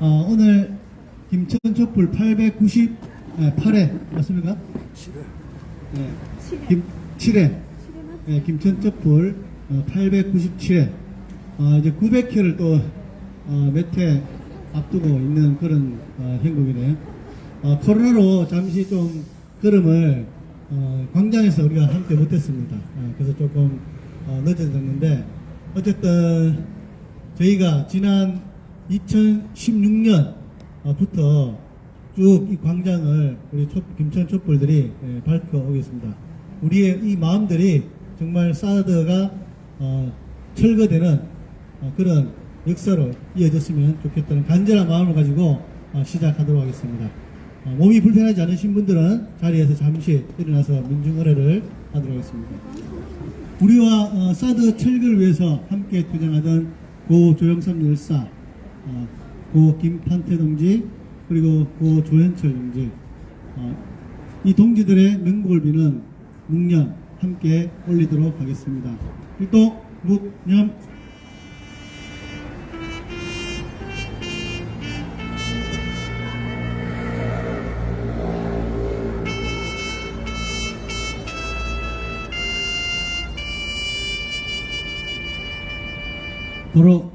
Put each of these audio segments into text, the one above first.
오늘 김천 촛불 898회 맞습니까? 7회. 네. 7회. 네, 김천 촛불 897회. 이제 900회를 또 몇 회 앞두고 있는 그런 행국이네요. 코로나로 잠시 좀 걸음을 광장에서 우리가 함께 못했습니다. 그래서 조금 늦어졌는데 어쨌든 저희가 지난 2016년부터 쭉 이 광장을 우리 김천 촛불들이 밝혀오겠습니다. 우리의 이 마음들이 정말 사드가 철거되는 그런 역사로 이어졌으면 좋겠다는 간절한 마음을 가지고 시작하도록 하겠습니다. 몸이 불편하지 않으신 분들은 자리에서 잠시 일어나서 민중의례를 하도록 하겠습니다. 우리와 사드 철거를 위해서 함께 투쟁하던 고 조영삼 열사, 고 김판태 동지, 그리고 고 조현철 동지, 이 동지들의 명복을 비는 묵념 함께 올리도록 하겠습니다. 일동 묵념. 도로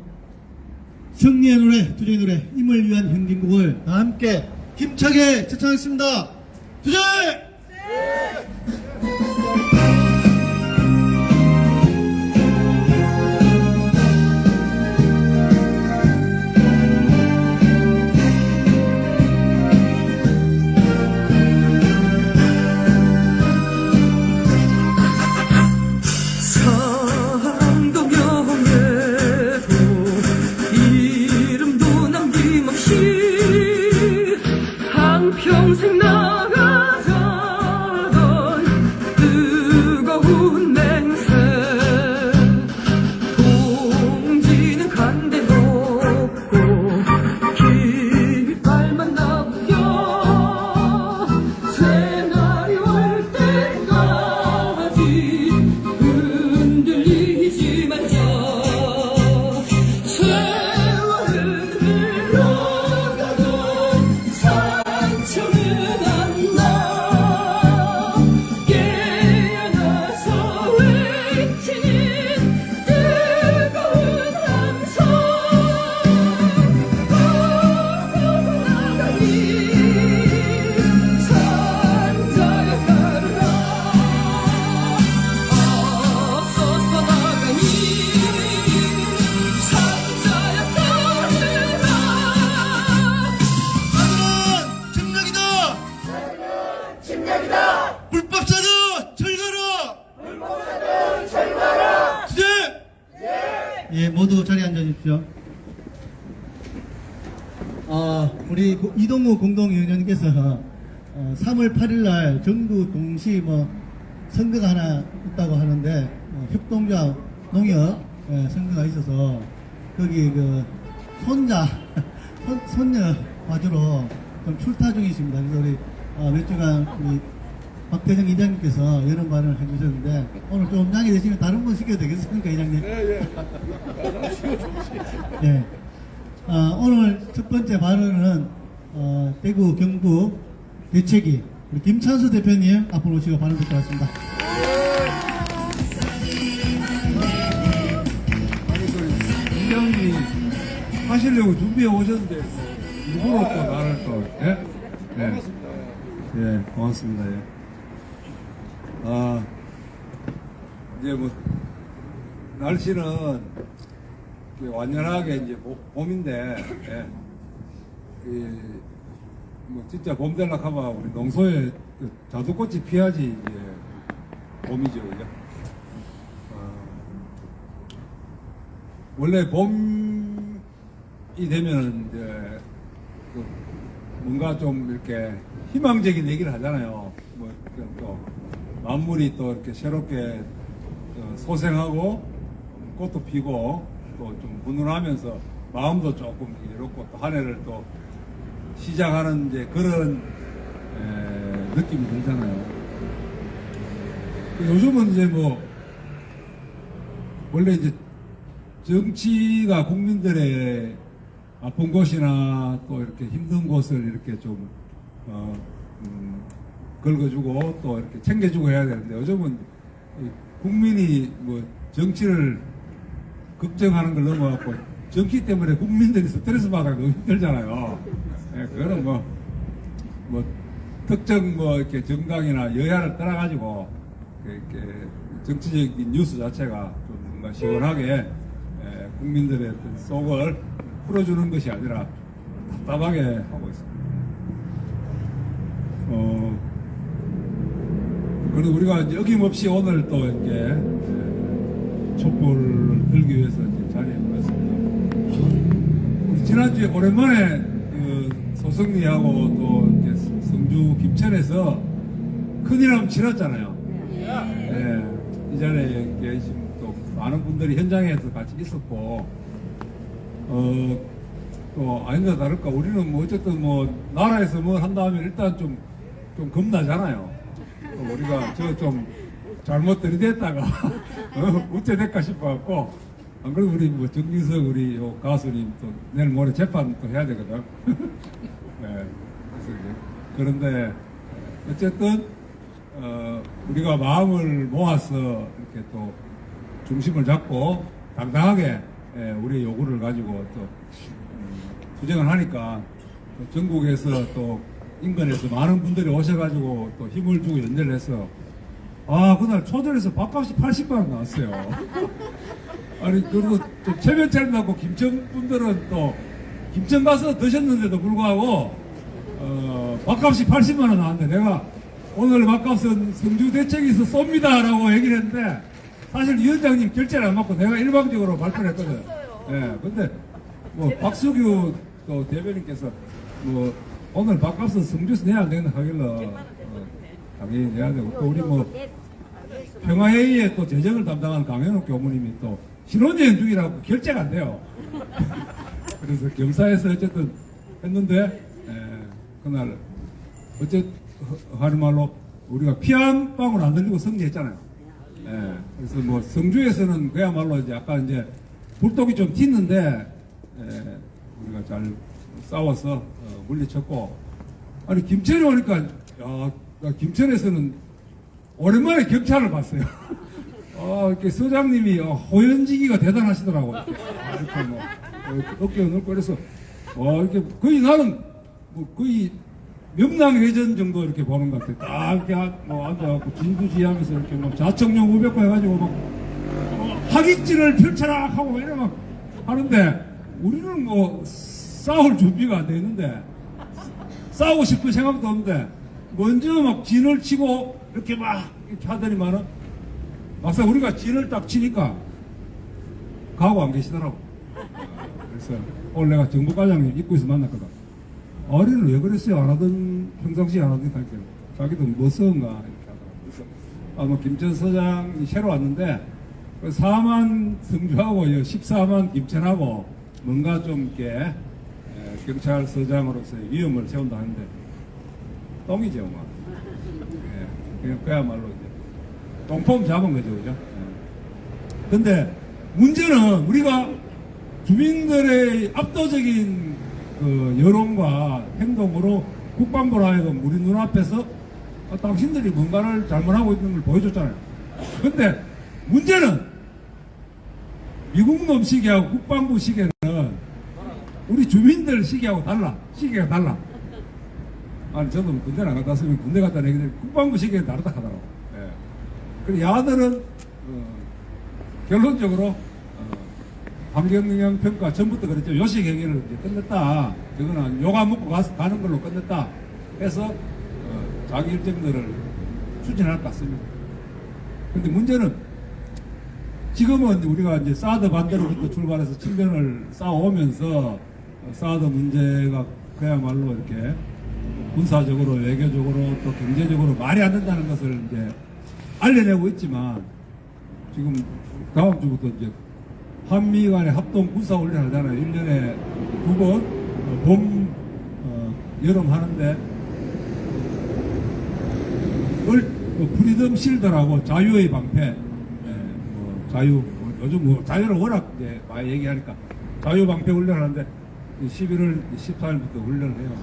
승리의 노래, 투쟁의 노래, 임을 위한 행진곡을 다 함께 힘차게 제창하겠습니다. 투쟁! 평생 나가자던 뜨거운 맹세 동지는 간대 높고 깃발만 남겨 새날이 올 때까지 흔들리지 말자 세월은 흘러가던 불법사도 철거라! 투쟁! 예, 모두 자리에 앉아주십시오. 우리 이동우 공동위원장님께서 3월 8일날 전국 동시 선거가 하나 있다고 하는데 협동조합 농협 선거가 있어서 거기 손녀 봐주러 좀 출타 중이십니다. 그래서 우리 몇 주간 우리 박대정 이장님께서 이런 말을 해주셨는데 오늘 좀 양해 되시면 다른 분 시켜도 되겠습니까, 이장님? 네. 오늘 첫 번째 발언은 대구 경북 대책위 우리 김찬수 대표님 앞으로 오시고 발언 듣도록 하겠습니다. 아니 이장님이 하시려고 준비해 오셨는데 일부러 또 말을 또 예? 네. 예, 고맙습니다. 예. 이제 날씨는 완연하게 이제 봄인데, 예. 진짜 봄 되려고 하면 우리 농소에 자두꽃이 피어야지 이제 봄이죠, 그죠? 원래 봄이 되면 이제 뭔가 좀 이렇게 희망적인 얘기를 하잖아요. 또 만물이 또 이렇게 새롭게 소생하고 꽃도 피고 또 좀 훈훈하면서 마음도 조금 이렇고 또 한 해를 또 시작하는 이제 그런 느낌이 들잖아요. 요즘은 이제 원래 이제 정치가 국민들의 아픈 곳이나 또 이렇게 힘든 곳을 이렇게 좀 긁어주고 또 이렇게 챙겨주고 해야 되는데 요즘은 이 국민이 뭐 정치를 걱정하는 걸 넘어갖고 정치 때문에 국민들이 스트레스 받아서 너무 힘들잖아요. 예, 그거는 뭐 특정 뭐 이렇게 정당이나 여야를 떠나가지고 이렇게 정치적인 뉴스 자체가 좀 뭔가 시원하게 국민들의 어떤 속을 풀어주는 것이 아니라 답답하게 하고 있습니다. 그리고 우리가 이제 어김없이 오늘 또 이렇게 촛불을 들기 위해서 이제 자리에 모였습니다. 우리 지난주에 오랜만에 그 소승리하고 또 이렇게 성주 김천에서 큰일 한번 치렀잖아요. 이 자리에 계신 또 많은 분들이 현장에서 같이 있었고, 또 아닌가 다를까 우리는 뭐 어쨌든 뭐 나라에서 뭐 한다면 일단 좀 겁나잖아요. 우리가 저 좀 잘못 들이댔다가 어째 될까 싶어갖고, 안 그래도 우리 뭐 정민석 우리 요 가수님 또 내일 모레 재판 또 해야 되거든. 네, 그래서 이제 그런데 어쨌든 우리가 마음을 모아서 이렇게 또 중심을 잡고 당당하게 우리의 요구를 가지고 또 투쟁을 하니까 또 전국에서 또 인근에서 많은 분들이 오셔가지고 또 힘을 주고 연대를 해서 그날 초전에서 밥값이 80만 원 나왔어요. 아니 그리고 좀 체면 차린다고 김천 분들은 또 김천 가서 드셨는데도 불구하고 밥값이 80만 원 나왔는데 내가 오늘 밥값은 성주 대책에서 쏩니다라고 얘기를 했는데 사실 위원장님 결제를 안 받고 내가 일방적으로 발표를 했거든. 예, 근데 뭐 박수규 또 대변인께서 뭐 오늘 밥값은 성주에서 내야 안 된다 하길래 당연히 내야 되고 또 우리 뭐 평화회의에 또 재정을 담당하는 강현욱 교무님이 또 신혼여행 중이라고 결제가 안 돼요. 그래서 경사에서 어쨌든 했는데 그날 어쨌든 하는 말로 우리가 피 한 방울 안 들리고 승리했잖아요. 그래서 뭐 성주에서는 그야말로 이제 아까 이제 불독이 좀 튀는데 우리가 잘 싸워서 물리쳤고, 아니 김천에 오니까 나 김천에서는 오랜만에 경찰을 봤어요. 이렇게 서장님이 호연지기가 대단하시더라고. 이렇게 뭐 어깨가 넓고 그래서 이렇게 거의 나는 뭐 거의 명랑회전 정도 이렇게 보는 것 같아. 딱 이렇게 뭐 앉아갖고 진두지휘하면서 이렇게 뭐 자청용 우백호 해가지고 막 학익지를 펼쳐라 하고 이래 막 하는데 우리는 뭐 싸울 준비가 안 돼 있는데 싸우고 싶은 생각도 없는데 먼저 막 진을 치고 이렇게 막 이렇게 하더니만은 막상 우리가 진을 딱 치니까 가고 안 계시더라고. 그래서 오늘 내가 정부과장님 입구에서 만났거든. 어린은 왜 그랬어요? 안 하던, 평상시에 안 하던 할게요. 자기도 뭐 써은가? 이렇게 하더라고. 그래서, 뭐, 김천 서장이 새로 왔는데, 4만 성주하고 14만 김천하고 뭔가 좀 이렇게, 경찰서장으로서의 위험을 세운다 하는데, 똥이죠, 뭐. 그야말로 이제, 똥폼 잡은 거죠, 그죠? 근데, 문제는 우리가 주민들의 압도적인 그 여론과 행동으로 국방부로 하여금 우리 눈앞에서 당신들이 뭔가를 잘못하고 있는 걸 보여줬잖아요. 근데 문제는 미국 놈 시기하고 국방부 시기는 우리 주민들 시기하고 달라. 시기가 달라. 아니 저도 군대를 안 갔다 왔으면 군대 갔다 온 얘기들 국방부 시기는 다르다 하더라고. 그리고 야들은 결론적으로 환경영향 평가 전부터 그랬죠. 요식 행위를 이제 끝냈다. 저거는 요가 먹고 가는 걸로 끝냈다. 해서 자기 일정들을 추진할 것 같습니다. 근데 문제는 지금은 우리가 이제 사드 반대로부터 출발해서 친변을 쌓아오면서 사드 문제가 그야말로 이렇게 군사적으로 외교적으로 또 경제적으로 말이 안 된다는 것을 이제 알려내고 있지만 지금 다음 주부터 이제 한미 간의 합동 군사 훈련 하잖아요. 1년에 2번, 봄, 여름 하는데, 프리덤 실드라고 자유의 방패, 자유, 요즘 뭐 자유를 워낙 이제 많이 얘기하니까 자유 방패 훈련 하는데, 11월 14일부터 훈련을 해요.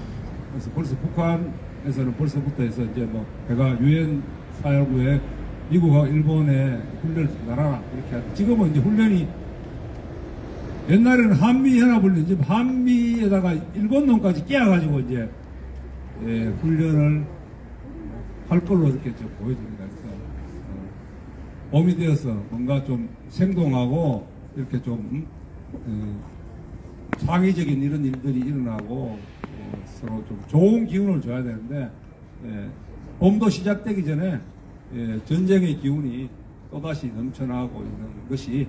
그래서 벌써 북한에서는 벌써부터 해서 이제 뭐 배가 유엔 사령부에 미국하고 일본에 훈련을 나라라 이렇게 하고 지금은 이제 훈련이 옛날에는 한미연합을 이제 한미에다가 일본 놈까지 끼워가지고 이제 훈련을 할 걸로 이렇게 좀 보여집니다. 그래서 봄이 되어서 뭔가 좀 생동하고 이렇게 좀 창의적인 이런 일들이 일어나고 서로 좀 좋은 기운을 줘야 되는데 봄도 시작되기 전에 전쟁의 기운이 또다시 넘쳐나고 있는 것이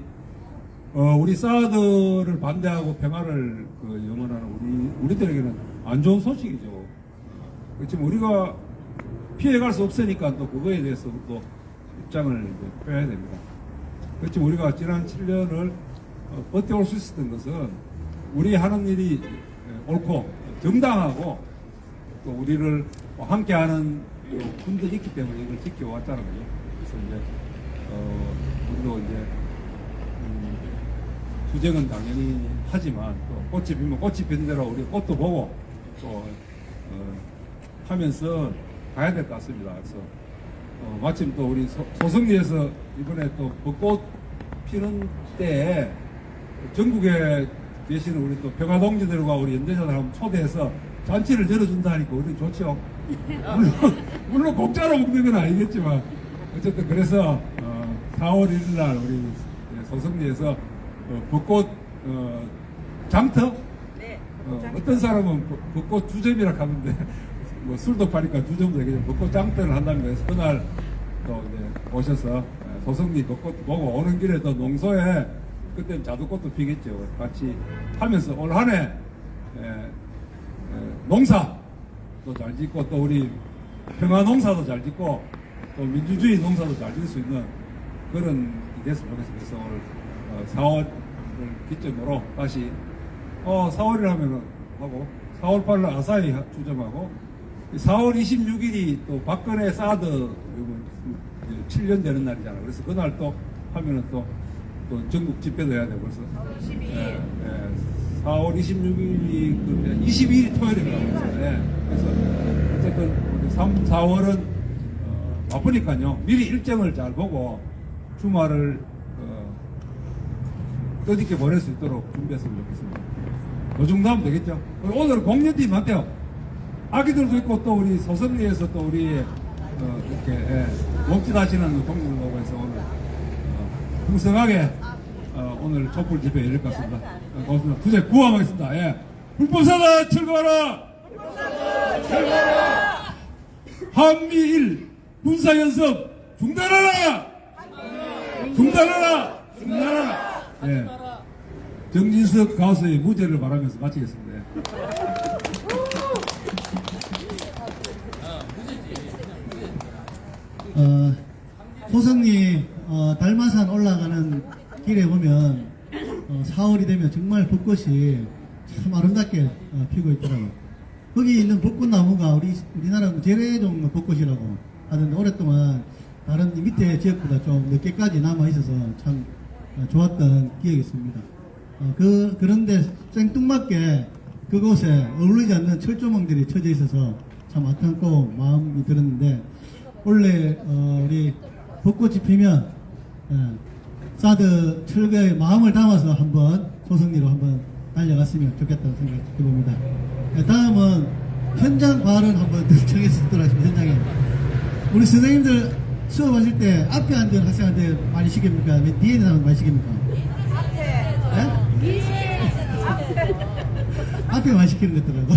우리 사드를 반대하고 평화를 영원하는 우리들에게는 안 좋은 소식이죠. 지금 우리가 피해갈 수 없으니까 또 그거에 대해서 또 입장을 이제 펴야 됩니다. 그렇지만 우리가 지난 7년을 버텨올 수 있었던 것은 우리 하는 일이 옳고 정당하고 또 우리를 함께하는 분들이 있기 때문에 이걸 지켜왔다는 거죠. 그래서 이제 우리도 이제 투쟁은 당연히 하지만 또 꽃이 피면 꽃이 핀 대로 우리 꽃도 보고 또 하면서 가야 될 것 같습니다. 그래서 마침 또 우리 소성리에서 이번에 또 벚꽃 피는 때에 전국에 계시는 우리 또 평화동지들과 우리 연대자들 한번 초대해서 잔치를 열어준다니까 우리 좋죠. 물론 공짜로 먹는 건 아니겠지만 어쨌든 그래서 4월 1일 날 우리 소성리에서 벚꽃 장터? 네. 어떤 사람은 벚꽃 주점이라 하는데 뭐 술도 파니까 주점도 되겠죠. 벚꽃 장터를 한다는 거에서 그날 또 이제 오셔서 소성리 벚꽃 보고 오는 길에 또 농소에 그때는 자두꽃도 피겠죠. 같이 하면서 올 한해 농사도 잘 짓고 또 우리 평화 농사도 잘 짓고 또 민주주의 농사도 잘 짓을 수 있는 그런 게 됐으면 좋겠습니다. 그래서 오늘 4월을 기점으로 다시 4월이라 하면은 하고 4월 8일 아사히 주점하고 4월 26일이 또 박근혜 사드 7년 되는 날이잖아요. 그래서 그날 또 하면은 또 전국 집회도 해야 되고 그래서 4월 26일이 22일이 토요일이라고 했어요. 그래서 어쨌든 우리 3, 4월은 바쁘니까요. 미리 일정을 잘 보고 주말을 뜻있게 보낼 수 있도록 준비했으면 좋겠습니다. 그 정도 하면 되겠죠. 오늘은 공연팀한테요. 아기들도 있고 또 우리 소성리에서 또 우리 이렇게 몸짓하시는 동료들하고 해서 오늘 풍성하게 오늘 촛불 집회 열릴 것 같습니다. 고맙습니다. 투쟁 구함하겠습니다. 예. 불법사다 철거하라! 한미일 군사연습 중단하라! 중단하라! 중단하라! 예. 정진석 가수의 무죄를 바라면서 마치겠습니다. 소성리 달마산 올라가는 길에 보면 4월이 되면 정말 벚꽃이 참 아름답게 피고 있더라고요. 거기 있는 벚꽃나무가 우리나라 재래종 벚꽃이라고 하는데 오랫동안 다른 밑에 지역보다 좀 늦게까지 남아 있어서 참 좋았던 기억이 있습니다. 그런데 생뚱맞게 그곳에 어울리지 않는 철조망들이 쳐져 있어서 참 안타깝고 마음이 들었는데 원래 우리 벚꽃이 피면 사드 철거의 마음을 담아서 한번 소성리로 한번 달려갔으면 좋겠다는 생각이 듭니다. 다음은 현장 발언 한번 정했었더라 지금 현장에 우리 선생님들 수업하실 때 앞에 앉은 학생한테 많이 시킵니까? 뒤에 있는 사람 많이 시킵니까? 앞에 많이 시키는 것 같더라고.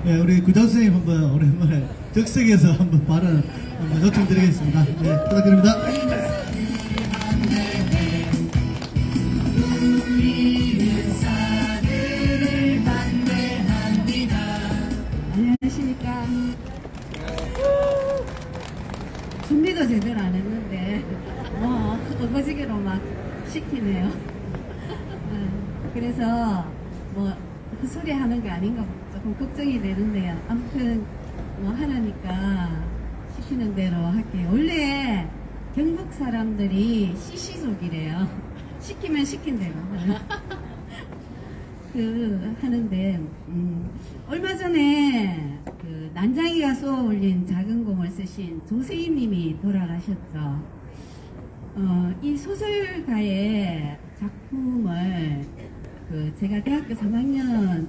네, 우리 구장 선생님 한번 오랜만에 적석에서 한번 발언 한번 요청드리겠습니다. 네, 부탁드립니다. 안녕하십니까. 준비도 제대로 안 했는데 어거지기로 막 시키네요. 그래서 뭐 헛소리 하는 게 아닌가 조금 걱정이 되는데요. 아무튼 뭐 하라니까 시키는 대로 할게요. 원래 경북 사람들이 시시족이래요. 시키면 시킨 대로. 아트 하는데 얼마 전에 그 난장이가 쏘아 올린 작은 공을 쓰신 조세희님이 돌아가셨죠. 이 소설가의 작품을 제가 대학교 3학년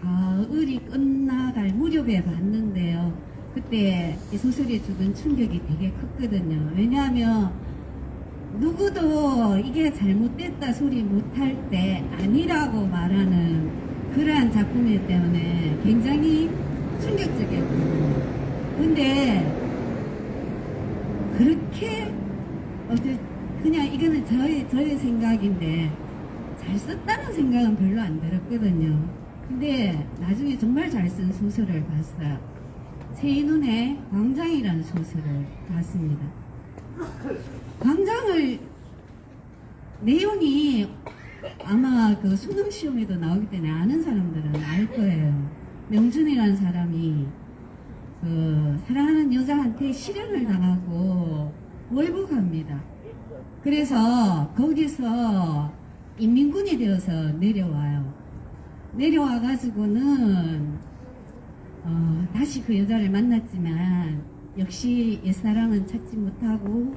가을이 끝나갈 무렵에 봤는데요. 그때 이 소설이 주는 충격이 되게 컸거든요. 왜냐하면 누구도 이게 잘못됐다 소리 못할 때 아니라고 말하는 그러한 작품이기 때문에 굉장히 충격적이었거든요. 근데 그렇게 그냥 이거는 저의 생각인데 잘 썼다는 생각은 별로 안 들었거든요. 근데 나중에 정말 잘 쓴 소설을 봤어요. 최인훈의 광장이라는 소설을 봤습니다. 광장을 내용이 아마 그 수능 시험에도 나오기 때문에 아는 사람들은 알 거예요. 명준이라는 사람이 그 사랑하는 여자한테 실연을 당하고 월북합니다. 그래서 거기서 인민군이 되어서 내려와요. 내려와 가지고는 다시 그 여자를 만났지만 역시 옛사랑은 찾지 못하고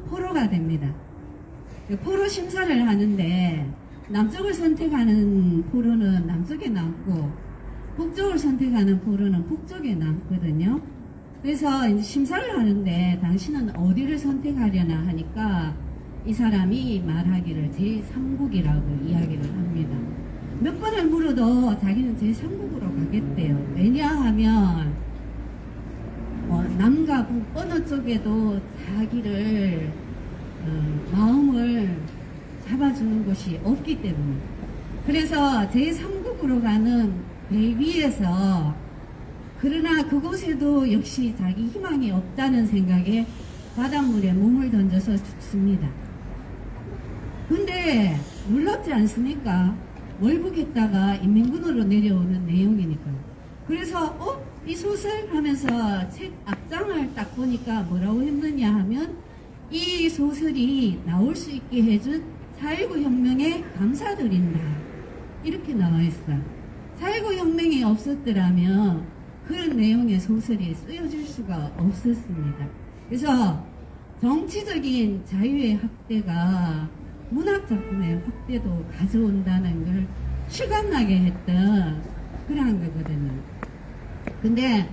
포로가 됩니다. 포로 심사를 하는데 남쪽을 선택하는 포로는 남쪽에 남고 북쪽을 선택하는 포로는 북쪽에 남거든요. 그래서 이제 심사를 하는데 당신은 어디를 선택하려나 하니까 이 사람이 말하기를 제3국이라고 이야기를 합니다. 몇 번을 물어도 자기는 제3국으로 가겠대요. 왜냐하면 남과 북 어느 쪽에도 자기를 마음을 잡아주는 곳이 없기 때문에. 그래서 제3국으로 가는 배 위에서 그러나 그곳에도 역시 자기 희망이 없다는 생각에 바닷물에 몸을 던져서 죽습니다. 근데 놀랍지 않습니까? 월북했다가 인민군으로 내려오는 내용이니까요. 그래서 이 소설 하면서 책 앞장을 딱 보니까 뭐라고 했느냐 하면 이 소설이 나올 수 있게 해준 4.19 혁명에 감사드린다. 이렇게 나와 있어요. 4.19 혁명이 없었더라면 그런 내용의 소설이 쓰여질 수가 없었습니다. 그래서 정치적인 자유의 확대가 문학작품의 확대도 가져온다는 걸 실감나게 했던 그러한 거거든요. 근데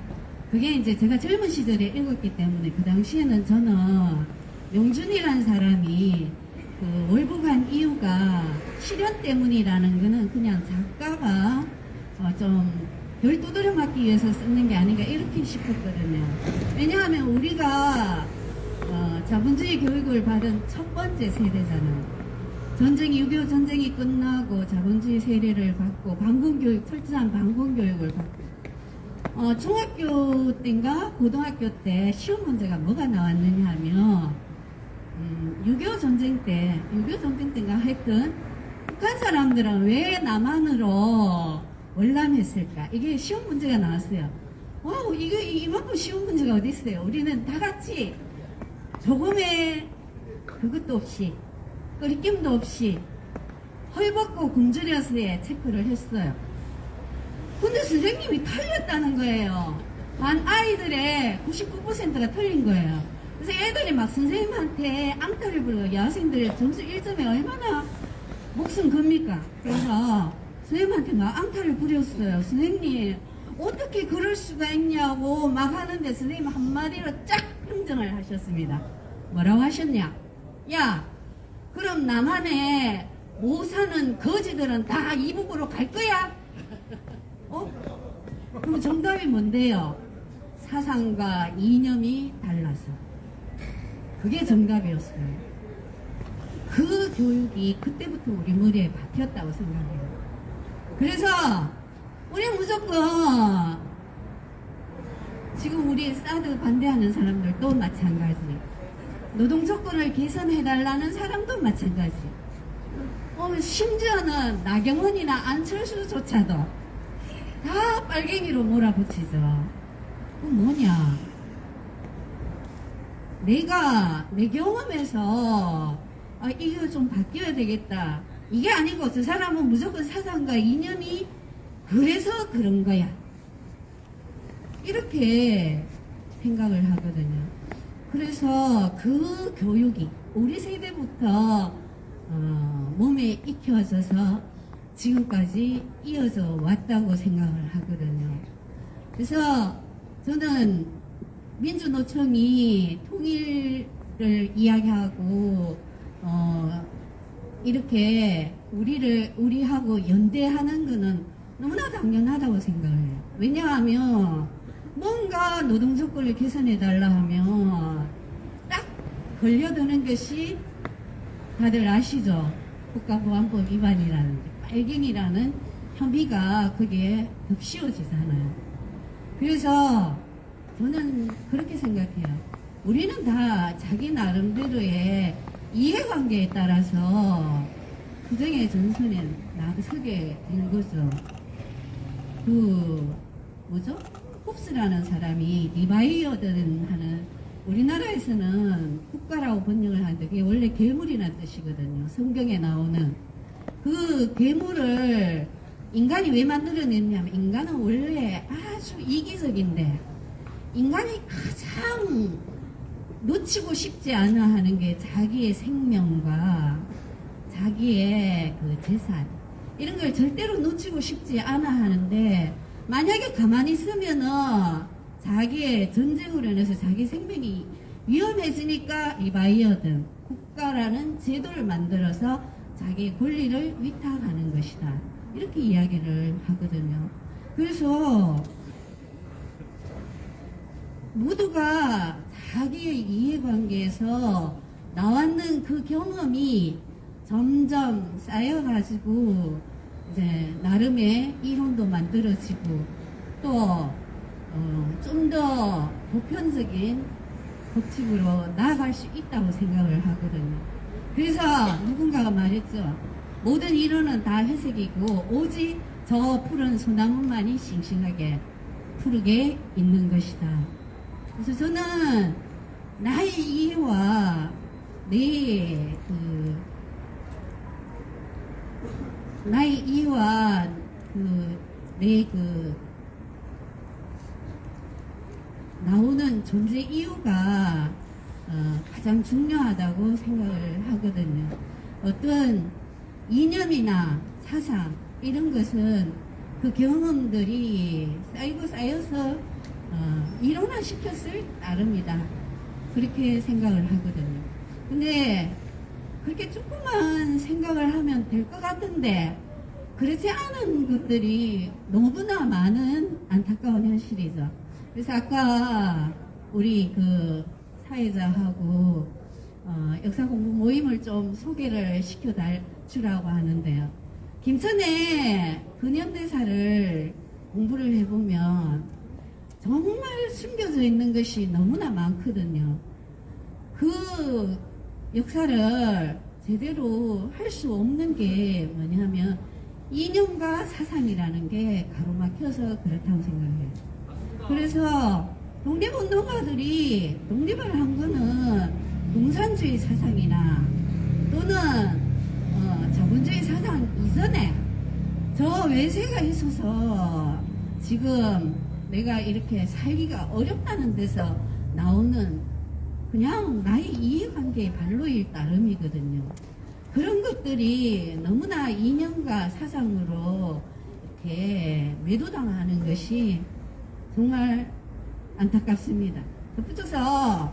그게 이제 제가 젊은 시절에 읽었기 때문에 그 당시에는 저는 명준이라는 사람이 그 월북한 이유가 실연 때문이라는 거는 그냥 작가가 좀 덜 두드려 맞기 위해서 쓰는 게 아닌가 이렇게 싶었거든요. 왜냐하면 우리가 자본주의 교육을 받은 첫 번째 세대잖아요. 전쟁이 6.25 전쟁이 끝나고 자본주의 세례를 받고 반군교육, 철저한 반군교육을 받고 중학교 때인가 고등학교 때 시험 문제가 뭐가 나왔느냐 하면 6.25 전쟁 때인가 하여튼 북한 사람들은 왜 남한으로 월남했을까? 이게 시험 문제가 나왔어요. 이만큼 쉬운 문제가 어디 있어요? 우리는 다 같이 조금의 그것도 없이 거리낌도 없이 헐벗고 굶주려서의 체크를 했어요. 근데 선생님이 틀렸다는 거예요. 반 아이들의 99%가 틀린 거예요. 그래서 애들이 막 선생님한테 앙탈을 부르고 여학생들의 점수 1점에 얼마나 목숨 겁니까? 그래서 선생님한테 막 앙탈을 부렸어요. 선생님 어떻게 그럴 수가 있냐고 막 하는데 선생님 한마디로 쫙 평정을 하셨습니다. 뭐라고 하셨냐? 야, 그럼 남한에 못 사는 거지들은 다 이북으로 갈 거야? 그럼 정답이 뭔데요? 사상과 이념이 달라서. 그게 정답이었어요. 그 교육이 그때부터 우리 머리에 박혔다고 생각해요. 그래서 우리 무조건 지금 우리 사드 반대하는 사람들도 마찬가지, 노동 조건을 개선해달라는 사람도 마찬가지, 심지어는 나경원이나 안철수조차도 다 빨갱이로 몰아붙이죠. 뭐냐, 내가 내 경험에서 이거 좀 바뀌어야 되겠다 이게 아니고 저 사람은 무조건 사상과 이념이 그래서 그런 거야. 이렇게 생각을 하거든요. 그래서 그 교육이 우리 세대부터 몸에 익혀져서 지금까지 이어져 왔다고 생각을 하거든요. 그래서 저는 민주노총이 통일을 이야기하고 이렇게 우리하고 연대하는 거는 너무나 당연하다고 생각해요. 왜냐하면 뭔가 노동조건을 개선해달라 하면 딱 걸려드는 것이 다들 아시죠? 국가보안법 위반이라는 빨갱이라는 혐의가 거기에 덮씌워지잖아요. 그래서 저는 그렇게 생각해요. 우리는 다 자기 나름대로의 이해관계에 따라서 부정의 전선에 나서게 된 거죠. 홉스라는 사람이 리바이어든 하는, 우리나라에서는 국가라고 번역을 하는데 그게 원래 괴물이라는 뜻이거든요. 성경에 나오는 그 괴물을 인간이 왜 만들어냈냐면, 인간은 원래 아주 이기적인데 인간이 가장 놓치고 싶지 않아 하는 게 자기의 생명과 자기의 그 재산, 이런 걸 절대로 놓치고 싶지 않아 하는데, 만약에 가만히 있으면은 자기의 전쟁으로 인해서 자기 생명이 위험해지니까 리바이어든 국가라는 제도를 만들어서 자기의 권리를 위탁하는 것이다, 이렇게 이야기를 하거든요. 그래서 모두가 자기의 이해관계에서 나왔는 그 경험이 점점 쌓여가지고 이제 나름의 이론도 만들어지고 또 좀 더 보편적인 법칙으로 나아갈 수 있다고 생각을 하거든요. 그래서 누군가가 말했죠. 모든 이론은 다 회색이고 오직 저 푸른 소나무만이 싱싱하게 푸르게 있는 것이다. 그래서 저는 나의 이해와 나의 이해와 나오는 존재 이유가 가장 중요하다고 생각을 하거든요. 어떤 이념이나 사상 이런 것은 그 경험들이 쌓이고 쌓여서 일원화시켰을 따름이다, 그렇게 생각을 하거든요. 근데 그렇게 조금만 생각을 하면 될 것 같은데 그렇지 않은 것들이 너무나 많은 안타까운 현실이죠. 그래서 아까 우리 그 사회자하고 역사 공부 모임을 좀 소개를 시켜주라고 하는데요. 김천의 근현대사를 공부를 해보면 정말 숨겨져 있는 것이 너무나 많거든요. 그 역사를 제대로 할 수 없는 게 뭐냐면 이념과 사상이라는 게 가로막혀서 그렇다고 생각해요. 그래서 독립운동가들이 독립을 한 거는 공산주의 사상이나 또는 자본주의 사상 이전에 저 외세가 있어서 지금 내가 이렇게 살기가 어렵다는 데서 나오는 그냥 나의 이해관계의 발로일 따름이거든요. 그런 것들이 너무나 이념과 사상으로 이렇게 매도당하는 것이 정말 안타깝습니다. 덧붙여서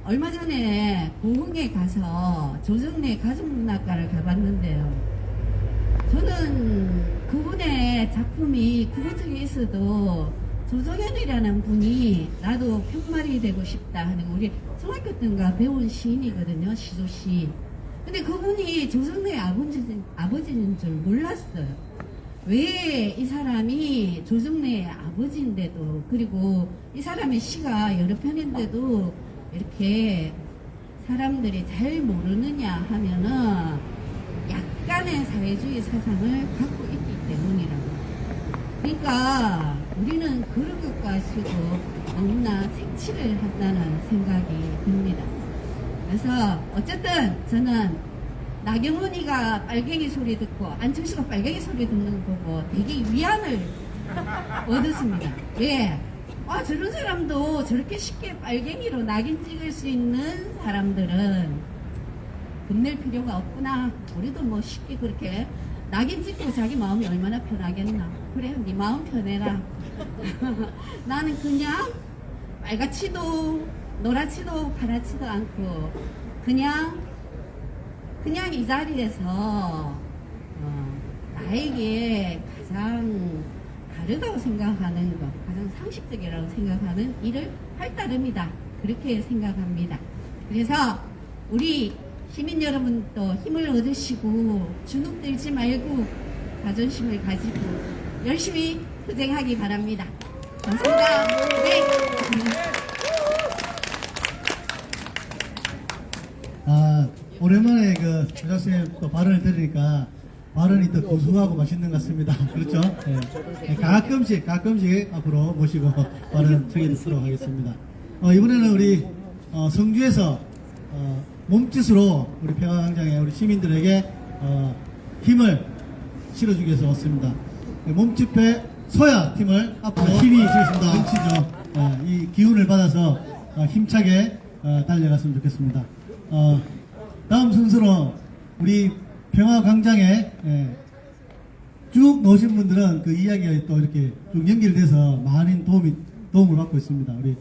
얼마 전에 고흥에 가서 조정래 가족문학과를 가봤는데요. 저는 그분의 작품이 구구적에 있어도 조정현이라는 분이 나도 평말이 되고 싶다 하는, 우리 중학교 때인가 배운 시인이거든요. 시조시. 근데 그분이 조정래의 아버지인 줄 몰랐어요. 왜 이 사람이 조정래의 아버지인데도, 그리고 이 사람의 시가 여러 편인데도 이렇게 사람들이 잘 모르느냐 하면은 약간의 사회주의 사상을 갖고 있기 때문이라고. 그러니까 우리는 그런 것까지도 너무나 색칠을 한다는 생각이 듭니다. 그래서 어쨌든 저는 나경원이가 빨갱이 소리 듣고 안철수가 빨갱이 소리 듣는 거 보고 되게 위안을 얻었습니다. 예. 아, 저런 사람도 저렇게 쉽게 빨갱이로 낙인 찍을 수 있는 사람들은 겁낼 필요가 없구나. 우리도 뭐 쉽게 그렇게 낙인 찍고 자기 마음이 얼마나 편하겠나. 그래, 네 마음 편해라. 나는 그냥 빨갛지도 노랗지도 파랗지도 않고 그냥 이 자리에서 나에게 가장 다르다고 생각하는 것, 가장 상식적이라고 생각하는 일을 할 따름이다. 그렇게 생각합니다. 그래서 우리 시민 여러분도 힘을 얻으시고 주눅 들지 말고 자존심을 가지고 열심히 투쟁하기 바랍니다. 감사합니다. 네. 오랜만에 그 교장선생님 또 발언을 들으니까 발언이 더 고소하고 맛있는 것 같습니다. 그렇죠? 네. 가끔씩 앞으로 모시고 발언 청해 듣도록 하겠습니다. 이번에는 우리 성주에서 몸짓으로 우리 평화광장에 우리 시민들에게 힘을 실어주기 위해서 왔습니다. 몸집회 소야 팀을 앞으로 힘이 있습니다. 넘치죠. 이 기운을 받아서 힘차게 달려갔으면 좋겠습니다. 다음 순서로 우리 평화광장에 쭉 나오신 분들은 그 이야기가 또 이렇게 쭉 연결돼서 많은 도움을 받고 있습니다. 우리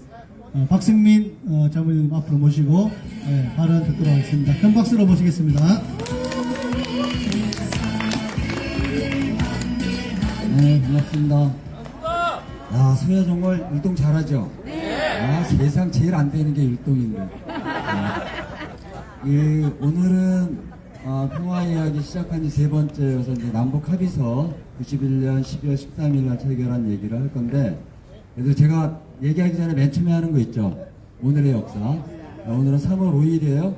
박승민 자문위원님 앞으로 모시고 발언 듣도록 하겠습니다. 큰 박수로 모시겠습니다. 네, 반갑습니다. 야, 소야 정말 율동 잘하죠? 아, 세상 제일 안 되는 게 율동인데. 오늘은 평화 이야기 시작한 지 세 번째여서 이제 남북 합의서 91년 12월 13일 날 체결한 얘기를 할 건데, 그래서 제가 얘기하기 전에 맨 처음에 하는 거 있죠. 오늘의 역사. 오늘은 3월 5일이에요.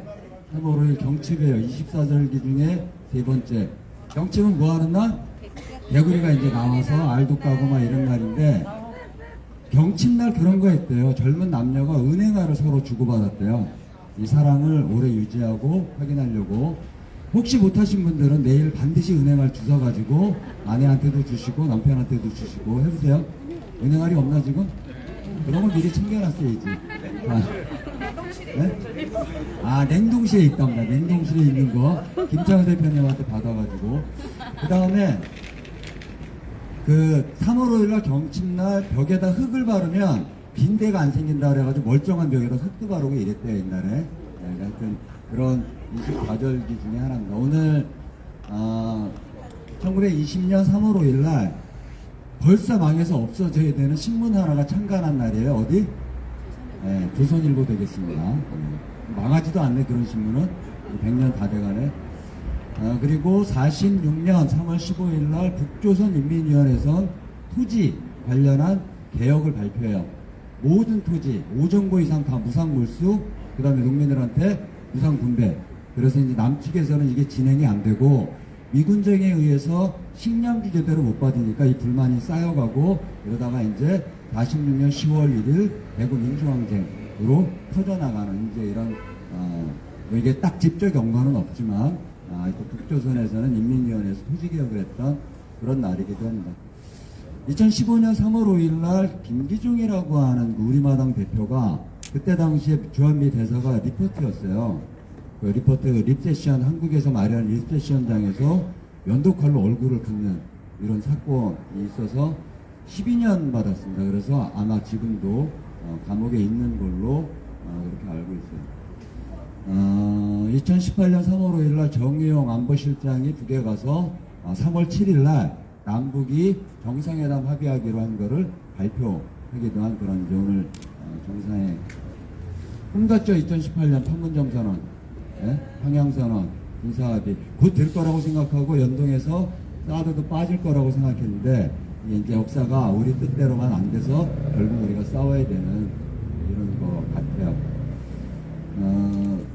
3월 5일 경칩이에요. 24절기 중에 세 번째. 경칩은 뭐 하는 날? 개구리가 이제 나와서 알도 까고 막 이런 날인데, 경칩날 그런 거 했대요. 젊은 남녀가 은행화를 서로 주고받았대요. 이 사랑을 오래 유지하고 확인하려고. 혹시 못하신 분들은 내일 반드시 은행알 주워가지고 아내한테도 주시고 남편한테도 주시고 해보세요. 은행알이 없나 지금? 그런 걸 미리 챙겨놨어야지. 네? 아, 냉동실에 있답니다. 냉동실에 있는 거 김창호 대표님한테 받아가지고. 그 다음에 그 3월 5일날 경칩날 벽에다 흙을 바르면 빈대가 안 생긴다 그래가지고 멀쩡한 벽에다 흙도 바르고 이랬대요 옛날에. 네, 하여튼 그런 24절기 중에 하나입니다. 오늘 1920년 3월 5일날 벌써 망해서 없어져야 되는 신문 하나가 창간한 날이에요. 어디? 네, 조선일보 되겠습니다. 망하지도 않네 그런 신문은. 100년 다 돼가네. 그리고 46년 3월 15일날 북조선인민위원회에선 토지 관련한 개혁을 발표해요. 모든 토지 5정보 이상 다 무상몰수, 그 다음에 농민들한테 무상분배. 그래서 이제 남측에서는 이게 진행이 안 되고 미군정에 의해서 식량도 제대로 못 받으니까 이 불만이 쌓여가고, 이러다가 이제 46년 10월 1일 대구 민주항쟁으로 터져나가는 이제 이런 뭐 이게 딱 직접 연관은 없지만 또 북조선에서는 인민위원회에서 토지개혁을 했던 그런 날이기도 합니다. 2015년 3월 5일 날 김기중이라고 하는 그 우리마당 대표가 그때 당시에 주한미 대사가 리포트였어요. 그 리포트 립세션, 한국에서 마련한 립세션장에서 면도칼로 얼굴을 긁는 이런 사건이 있어서 12년 받았습니다. 그래서 아마 지금도 감옥에 있는 걸로 그렇게 알고 있어요. 2018년 3월 5일 날 정의용 안보실장이 북에 가서 3월 7일 날 남북이 정상회담 합의하기로 한 거를 발표하기도 한 그런 이제 오늘 정상회 꿈같죠. 2018년 판문점 선언, 평양선언, 군사합의 곧 될 거라고 생각하고 연동해서 사드도 빠질 거라고 생각했는데 이제 역사가 우리 뜻대로만 안 돼서 결국 우리가 싸워야 되는 이런 거 같아요.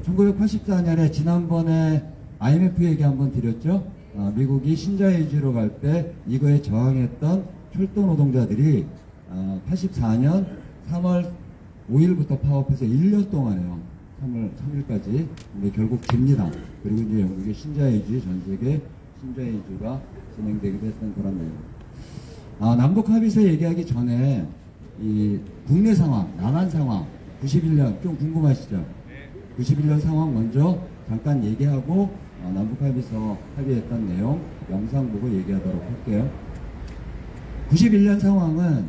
1984년에 지난번에 IMF 얘기 한번 드렸죠. 미국이 신자유주의로 갈 때 이거에 저항했던 철도 노동자들이 84년 3월 5일부터 파업해서 1년 동안에요. 3일까지. 근데 결국 집니다. 그리고 이제 영국의 신자유주의, 전 세계 신자유주의가 진행되기도 했던 그런 내용. 남북 합의서 얘기하기 전에 이 국내 상황, 남한 상황, 91년 좀 궁금하시죠? 91년 상황 먼저 잠깐 얘기하고 남북 합의서 합의했던 내용 영상 보고 얘기하도록 할게요. 91년 상황은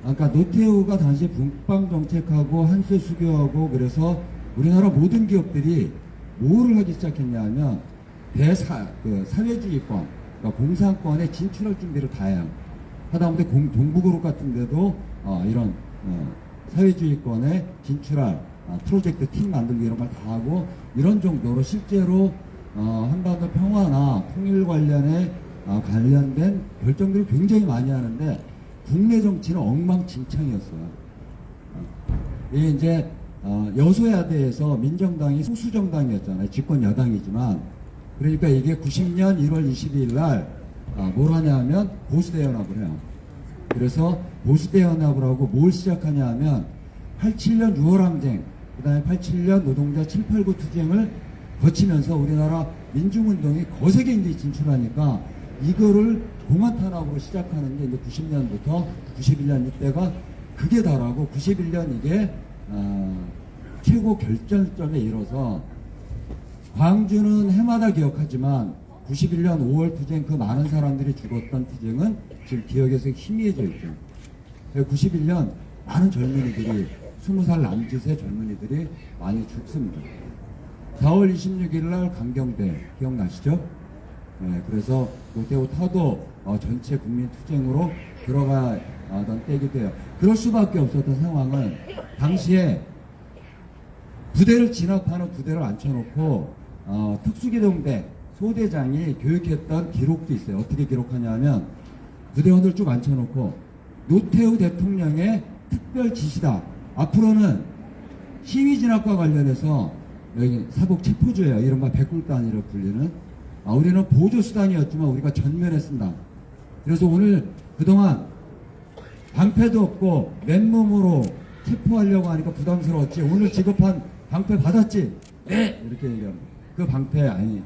아까 노태우가 당시 북방 정책하고 한수 수교하고 그래서 우리나라 모든 기업들이 뭐를 하기 시작했냐 하면 사회주의권, 그러니까 공산권에 진출할 준비를 다 해요. 하다못해 동북그룹 같은 데도 이런 사회주의권에 진출할 프로젝트 팀 만들기 이런 걸 다 하고 이런 정도로 실제로 한반도 평화나 통일 관련된 결정들을 굉장히 많이 하는데 국내 정치는 엉망진창이었어요. 이게 이제 여소야대에서 민정당이 소수정당이었잖아요. 집권 여당이지만 그러니까 이게 90년 1월 22일 날 뭘 하냐 하면 보수대연합을 해요. 그래서 보수대연합을 하고 뭘 시작하냐 하면 87년 6월 항쟁, 그 다음에 87년 노동자 789 투쟁을 거치면서 우리나라 민중운동이 거세게 이제 진출하니까 이거를 공화탄압으로 시작하는 게 이제 90년부터 91년 이때가 그게 다라고 91년 이게 최고 결정점에 이뤄서 광주는 해마다 기억하지만 91년 5월 투쟁 그 많은 사람들이 죽었던 투쟁은 지금 기억에서 희미해져 있죠. 91년 많은 젊은이들이 20살 남짓의 젊은이들이 많이 죽습니다. 4월 26일 날 강경대 기억나시죠? 네, 그래서 노태우 타도 전체 국민 투쟁으로 들어가던 때이기도 해요. 그럴 수밖에 없었던 상황은 당시에 부대를 진압하는 부대를 앉혀놓고 특수기동대 소대장이 교육했던 기록도 있어요. 어떻게 기록하냐면 부대원들 쭉 앉혀놓고 노태우 대통령의 특별 지시다. 앞으로는 시위 진압과 관련해서 여기 사복 체포조예요. 이른바 백골단이라고 불리는 우리는 보조수단이었지만 우리가 전면에 쓴다. 그래서 오늘 그동안 방패도 없고 맨몸으로 체포하려고 하니까 부담스러웠지. 오늘 지급한 방패 받았지? 네! 이렇게 얘기합니다. 그 방패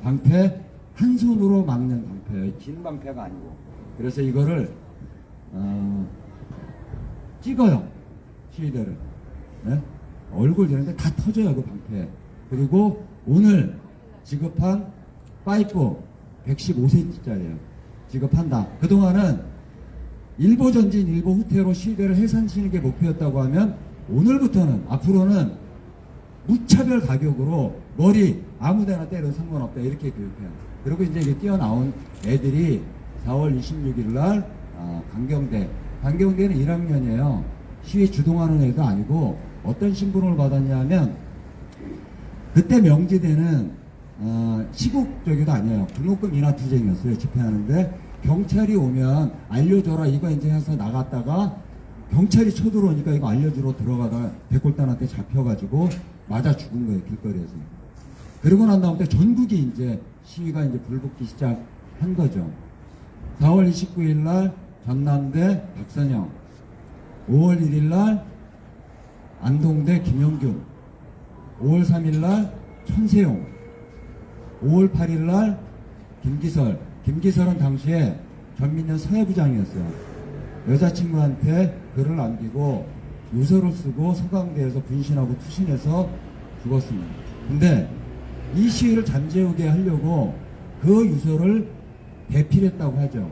방패 한 손으로 막는 방패예요. 긴 방패가 아니고. 그래서 이거를 찍어요. 시위대를. 네? 얼굴 되는데 다 터져요. 그 방패. 그리고 오늘 지급한 파이프 115cm짜리예요. 지급한다. 그동안은 일보 전진, 일보 후퇴로 시위대를 해산시키는 게 목표였다고 하면 오늘부터는 앞으로는 무차별 가격으로 머리 아무데나 때려도 상관없다. 이렇게 교육해요. 그리고 이제 이게 뛰어나온 애들이 4월 26일 날 강경대는 1학년이에요. 시위 주동하는 애도 아니고 어떤 신분을 받았냐면 그때 명지대는 시국적이도 아니에요. 등록금 인하 투쟁이었어요. 집회하는데 경찰이 오면 알려줘라 이거 이제 해서 나갔다가 경찰이 쳐들어오니까 이거 알려주러 들어가다가 백골단한테 잡혀가지고 맞아 죽은 거예요. 길거리에서. 그러고 난 다음에 전국이 이제 시위가 이제 불붙기 시작한 거죠. 4월 29일 날 전남대 박선영, 5월 1일 날 안동대 김영균, 5월 3일 날 천세용, 5월 8일 날 김기설은 당시에 전민련 사회부장이었어요. 여자친구한테 글을 남기고 유서를 쓰고 서강대에서 분신하고 투신해서 죽었습니다. 근데 이 시위를 잠재우게 하려고 그 유서를 대필했다고 하죠.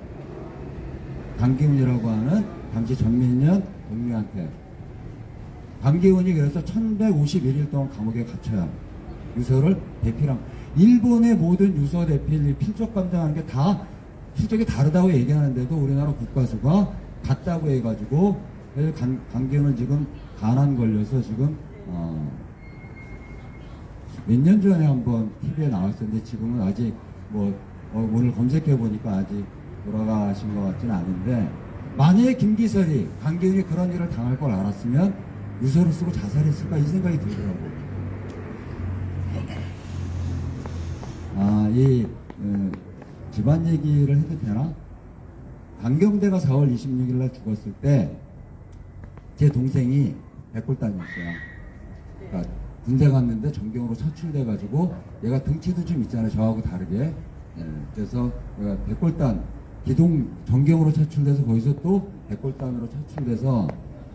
강기훈이라고 하는 당시 전민련 동료한테. 강기훈이 그래서 1151일 동안 감옥에 갇혀야 유서를 대필한. 일본의 모든 유서 대필, 필적 감정하는 게 다 실적이 다르다고 얘기하는데도 우리나라 국가수가 같다고 해가지고 강기훈은 지금 간암 걸려서 지금 몇 년 전에 한번 TV에 나왔었는데 지금은 아직 오늘 검색해 보니까 아직 돌아가신 것 같지는 않은데 만약에 김기설이 강기훈이 그런 일을 당할 걸 알았으면 유서를 쓰고 자살했을까 이 생각이 들더라고요. 집안 얘기를 해도 되나? 강경대가 4월 26일 날 죽었을 때 제 동생이 백골단이었어요. 그러니까 군대 갔는데 전경으로 차출돼가지고 얘가 등치도 좀 있잖아요. 저하고 다르게. 예, 그래서 얘가 백골단 기동 전경으로 차출돼서 거기서 또 백골단으로 차출돼서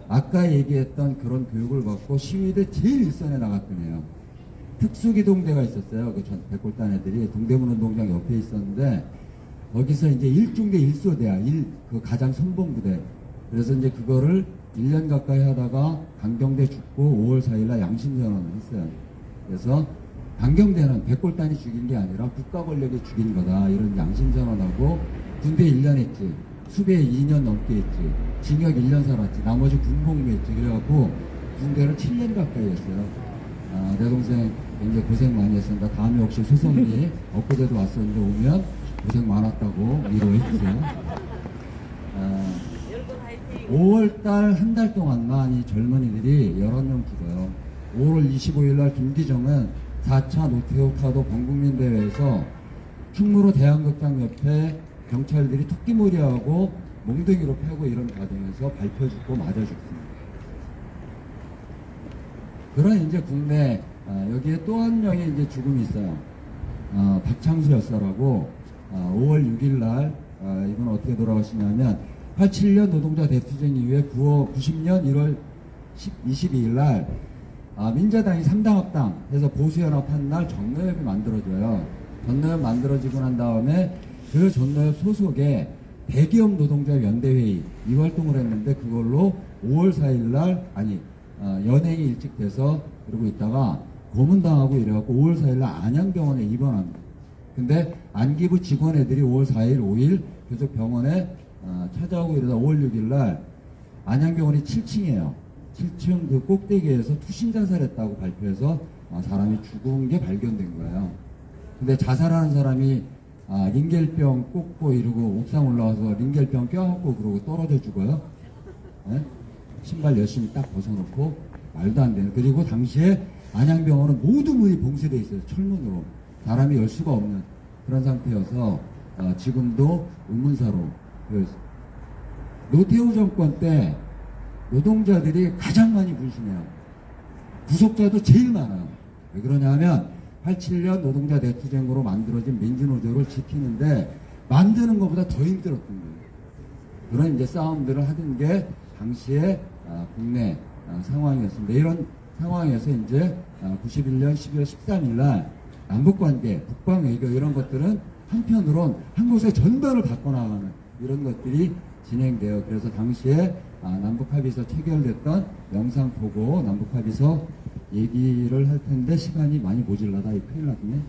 아까 얘기했던 그런 교육을 받고 시위대 제일 일선에 나갔던 애요. 특수기동대가 있었어요. 그 전 백골단 애들이 동대문 운동장 옆에 있었는데 거기서 이제 1중대 1소대야. 그 가장 선봉부대. 그래서 이제 그거를 1년 가까이 하다가 강경대 죽고 5월 4일날 양심선언을 했어요. 그래서 강경대는 백골단이 죽인 게 아니라 국가 권력이 죽인 거다. 이런 양심선언하고 군대 1년 했지. 수배 2년 넘게 했지. 징역 1년 살았지. 나머지 군복무했지. 그래갖고 군대를 7년 가까이 했어요. 내 동생 굉장히 고생 많이 했습니다. 다음에 혹시 소송이 엊그제도 왔었는데 오면 고생 많았다고 위로해주세요. 5월달 한 달 동안만 이 젊은이들이 여러 명 죽어요. 5월 25일날 김기정은 4차 노태우 타도 범국민대회에서 충무로 대한극장 옆에 경찰들이 토끼머리하고 몽둥이로 패고 이런 과정에서 밟혀 죽고 맞아 죽습니다. 그런 이제 국내 여기에 또 한 명의 이제 죽음이 있어요. 박창수 열사라고 5월 6일날 이건 어떻게 돌아가시냐면 87년 노동자 대투쟁 이후에 90년 1월 22일날 민자당이 3당 합당 해서 보수연합 한 날 전노협이 만들어져요. 전노협 만들어지고 난 다음에 그 전노협 소속의 대기업 노동자 연대회의 이 활동을 했는데 그걸로 5월 4일날 연행이 일찍 돼서 그러고 있다가 고문당하고 이래갖고 5월 4일날 안양병원에 입원합니다. 근데 안기부 직원 애들이 5월 4일, 5일 계속 병원에 찾아오고 이러다 5월 6일날 안양병원이 7층이에요. 7층 그 꼭대기에서 투신 자살했다고 발표해서 사람이 죽은 게 발견된 거예요. 근데 자살하는 사람이 링겔병 꽂고 이러고 옥상 올라와서 링겔병 껴안고 그러고 떨어져 죽어요. 네? 신발 열심히 딱 벗어놓고 말도 안 되는. 그리고 당시에 안양병원은 모든 문이 봉쇄되어 있어요. 철문으로. 사람이 열 수가 없는 그런 상태여서 지금도 의문사로 노태우 정권 때 노동자들이 가장 많이 불신해요. 구속자도 제일 많아요. 왜 그러냐면 87년 노동자 대투쟁으로 만들어진 민주노조를 지키는데 만드는 것보다 더 힘들었던 거예요. 그런 이제 싸움들을 하던 게 당시에 국내 상황이었습니다. 이런 상황에서 이제 91년 12월 13일 날 남북관계, 국방외교 이런 것들은 한편으론 한 곳에 전달을 바꿔나가는 이런 것들이 진행돼요. 그래서 당시에 남북합의서 체결됐던 영상 보고 남북합의서 얘기를 할 텐데 시간이 많이 모질라다. 이 큰일 났네.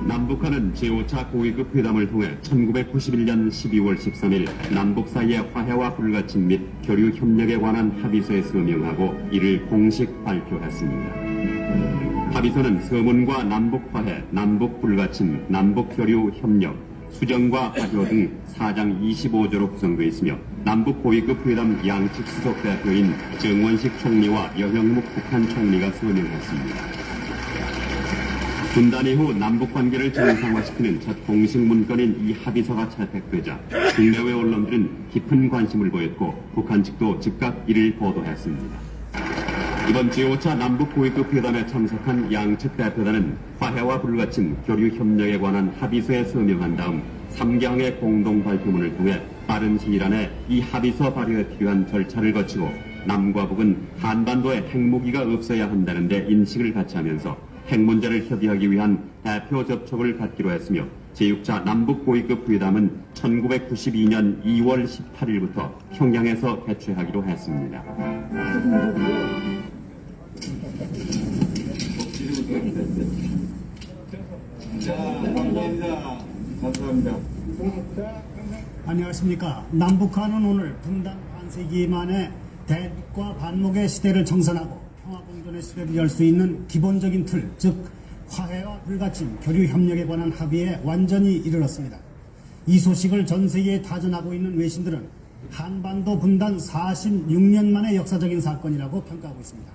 남북한은 제5차 고위급 회담을 통해 1991년 12월 13일 남북 사이의 화해와 불가침 및 교류 협력에 관한 합의서에 서명하고 이를 공식 발표했습니다. 합의서는 서문과 남북 화해, 남북 불가침, 남북 교류 협력, 수정과 화교 등 4장 25조로 구성되어 있으며 남북 고위급 회담 양측 수석 대표인 정원식 총리와 여형묵 북한 총리가 서명했습니다. 분단 이후 남북관계를 정상화시키는 첫 공식 문건인 이 합의서가 채택되자 국내외 언론들은 깊은 관심을 보였고 북한 측도 즉각 이를 보도했습니다. 이번 제5차 남북 고위급 회담에 참석한 양측 대표단은 화해와 불가침, 교류 협력에 관한 합의서에 서명한 다음 3개항의 공동 발표문을 통해 빠른 시일 안에 이 합의서 발효에 필요한 절차를 거치고 남과 북은 한반도에 핵무기가 없어야 한다는 데 인식을 같이 하면서 핵 문제를 협의하기 위한 대표 접촉을 갖기로 했으며 제6차 남북 고위급 회담은 1992년 2월 18일부터 평양에서 개최하기로 했습니다. 감사합니다. 안녕하십니까. 남북한은 오늘 분단 반세기 만에 대립과 반목의 시대를 청산하고 평화공존의 시대를 열 수 있는 기본적인 틀, 즉 화해와 불가침, 교류 협력에 관한 합의에 완전히 이르렀습니다. 이 소식을 전 세계에 타전하고 있는 외신들은 한반도 분단 46년 만의 역사적인 사건이라고 평가하고 있습니다.